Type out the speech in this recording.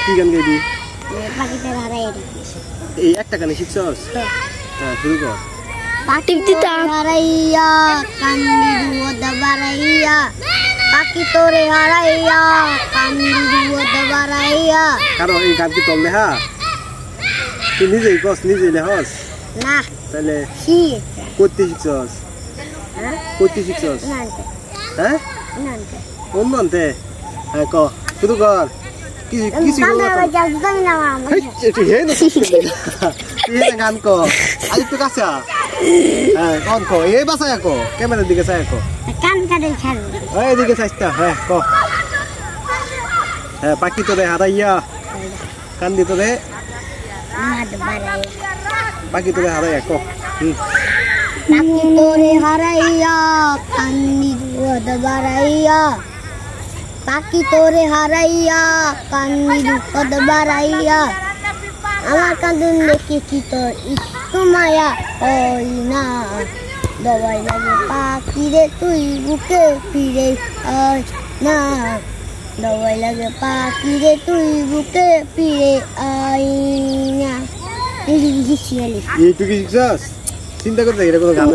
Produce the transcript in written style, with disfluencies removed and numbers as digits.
কি গান গাইবি? পাখিতে হারাই এই একটা গানে শিখছস? হ্যাঁ শুরু কর। পাখি হারাইয়া কান্দি দুধ বাড়াইয়া পাখি তোরে হারাইয়া কান্দি দুধ বাড়াইয়া। কারো এই গান কি তোর লেখা? তুই নিজেই কস, নিজেই লেখস? না তাহলে শিখেছে। করতে শিখছস? করতে শিখছস? হ্যাঁ কোন গানতে? হ্যাঁ ক শুরু কর। কিছু গান ক আজ তো কাছে হ্যাঁ কন ক এই বাসায় কো ক্যামেরার দিকে চাই কো কান কাটে ছাড়বে এদিকে চাইটা হ্যাঁ ক হ্যাঁ পাখি তোরে হারাইয়া কান্দি তোরে পাখি তোরে হারাইয়া ক পাখি তোরে হারাইয়া কান্দি দুধ বাড়াইয়া পাখি তোরে হারাইয়া কান্দি দুধ বাড়াইয়া আমার কাঁদুন দেখে কি তোর একটু মায়া ওই না দবাই লাগে পাখি রে তুই বুকে ফিরে আয় না দবাই লাগে পাখি রে তুই বুকে ফিরে আয় না। এইটুকু শিখছস? চিন্তা করতে এটা কোনো গান